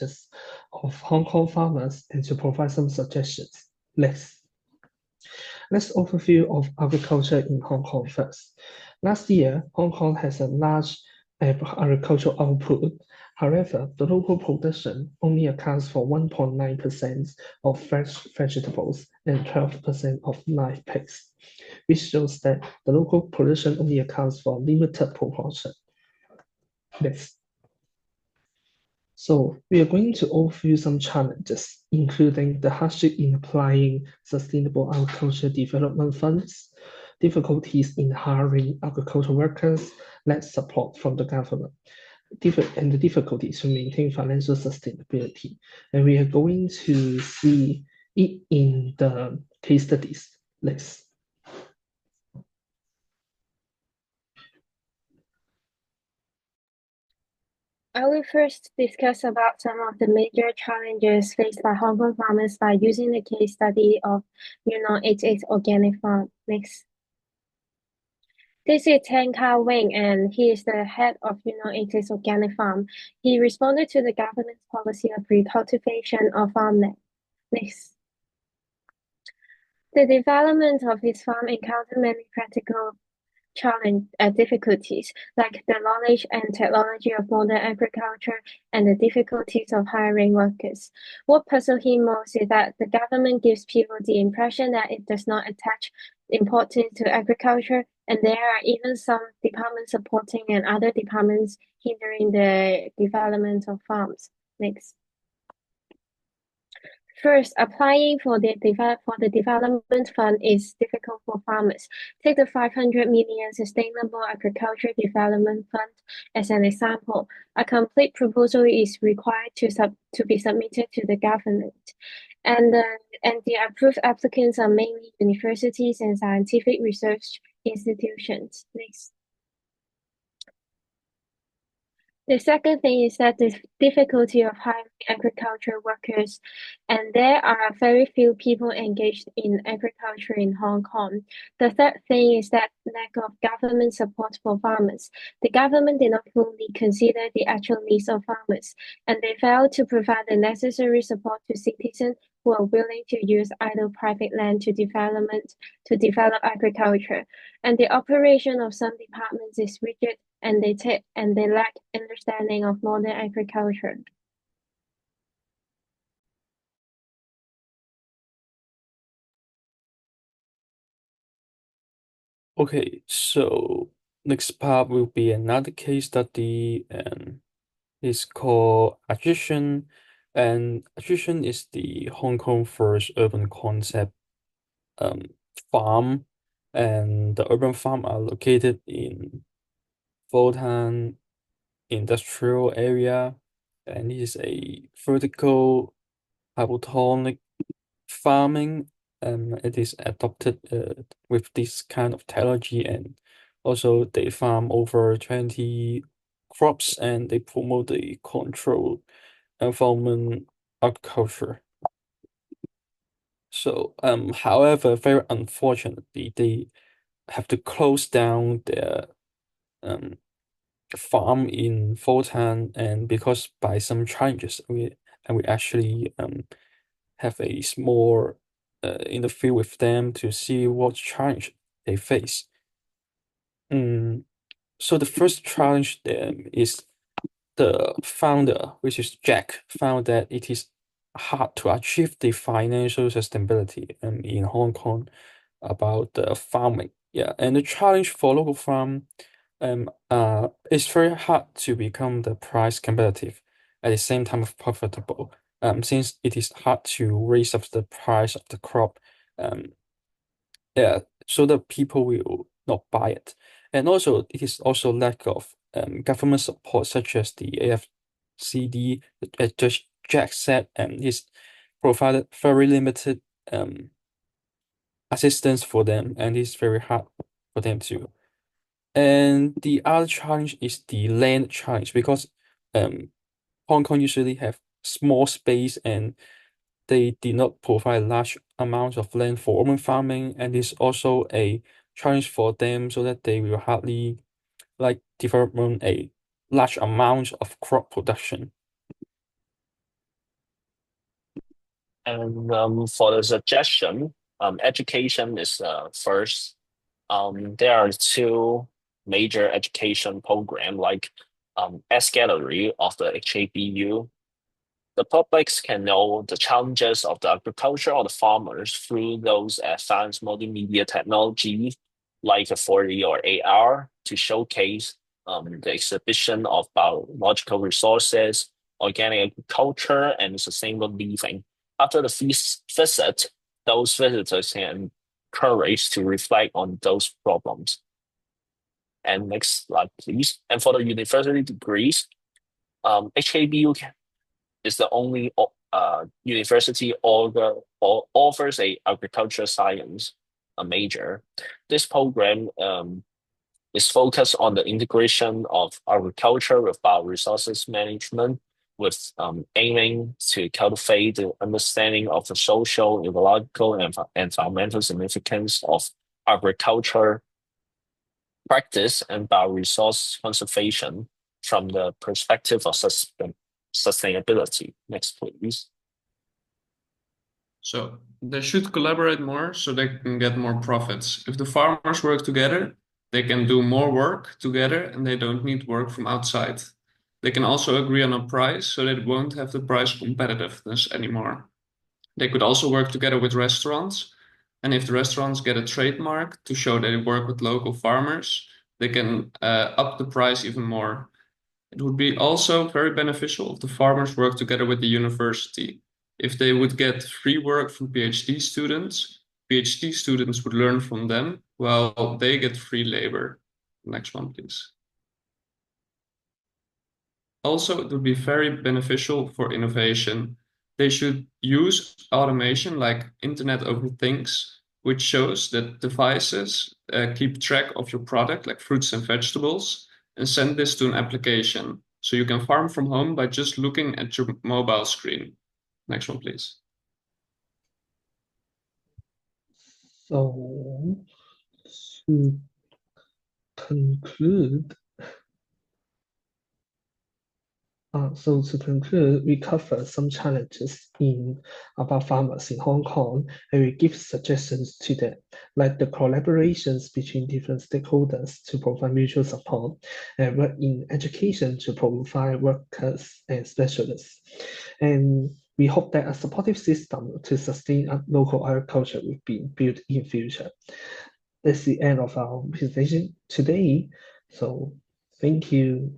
of Hong Kong farmers and to provide some suggestions. Let's overview of agriculture in Hong Kong first. Last year, Hong Kong has a large agricultural output. However, the local production only accounts for 1.9% of fresh vegetables and 12% of live pigs, which shows that the local production only accounts for a limited proportion. Next. So we are going to overview some challenges, including the hardship in applying sustainable agriculture development funds, difficulties in hiring agricultural workers, less support from the government, and the difficulties to maintain financial sustainability. And we are going to see it in the case studies list. I will first discuss about some of the major challenges faced by Hong Kong farmers by using the case study of Yunnan 88 Organic Farm. Next. This is Tan Kao Wing, and he is the head of Yunnan 88 Organic Farm. He responded to the government's policy of recultivation of farmland. Next. The development of his farm encountered many practical difficulties, like the knowledge and technology of modern agriculture and the difficulties of hiring workers. What puzzles him most is that the government gives people the impression that it does not attach importance to agriculture, and there are even some departments supporting and other departments hindering the development of farms. Next. First, applying for the development fund is difficult for farmers. Take the 500 million Sustainable Agriculture Development Fund as an example. A complete proposal is required to be submitted to the government. And the approved applicants are mainly universities and scientific research institutions. Next. The second thing is that the difficulty of hiring agricultural workers, and there are very few people engaged in agriculture in Hong Kong. The third thing is that lack of government support for farmers. The government did not fully consider the actual needs of farmers, and they failed to provide the necessary support to citizens who are willing to use idle private land to develop agriculture. And the operation of some departments is rigid, and they lack understanding of modern agriculture. Okay, so next part will be another case study, and it's called Adjacent. And Adjacent is the Hong Kong first urban concept farm, and the urban farm are located in Foshan industrial area, and it is a vertical hydroponic farming. It is adopted with this kind of technology, and also they farm over 20 crops, and they promote the controlled environment agriculture. So, however, very unfortunately, they have to close down their farm in Foshan, and because by some challenges, we actually have a small interview with them to see what challenge they face. So the first challenge is the founder, which is Jack, found that it is hard to achieve the financial sustainability in Hong Kong about the farming. Yeah, and the challenge for local farm it's very hard to become the price competitive at the same time of profitable. Since it is hard to raise up the price of the crop, yeah, so that people will not buy it. And also it is also lack of government support such as the AFCD, as Judge Jack said, and he's provided very limited assistance for them, and it's very hard for them to. And the other challenge is the land challenge, because Hong Kong usually have small space, and they did not provide large amounts of land for urban farming, and it's also a challenge for them, so that they will hardly like develop a large amount of crop production. And for the suggestion, education is first. There are two major education program like S Gallery of the HABU. The publics can know the challenges of the agriculture or the farmers through those advanced multimedia technology like a 4D or AR to showcase the exhibition of biological resources, organic agriculture, and sustainable living. After the visit, those visitors can encouraged to reflect on those problems. And next slide, please. And for the university degrees, HKBU is the only university offers a agricultural science a major. This program is focused on the integration of agriculture with bioresources management, with aiming to cultivate the understanding of the social, ecological, and environmental significance of agriculture practice and bioresource conservation from the perspective of sustainability. Next, please. So they should collaborate more so they can get more profits. If the farmers work together, they can do more work together and they don't need work from outside. They can also agree on a price so they won't have the price competitiveness anymore. They could also work together with restaurants. And if the restaurants get a trademark to show they work with local farmers, they can up the price even more. It would be also very beneficial if the farmers work together with the university. If they would get free work from PhD students would learn from them while they get free labor. Next one, please. Also, it would be very beneficial for innovation. They should use automation like Internet of Things, which shows that devices keep track of your product, like fruits and vegetables, and send this to an application. So you can farm from home by just looking at your mobile screen. Next one, please. So to conclude, we cover some challenges about farmers in Hong Kong, and we give suggestions to them, like the collaborations between different stakeholders to provide mutual support, and work in education to provide workers and specialists. And we hope that a supportive system to sustain local agriculture will be built in future. That's the end of our presentation today. So thank you.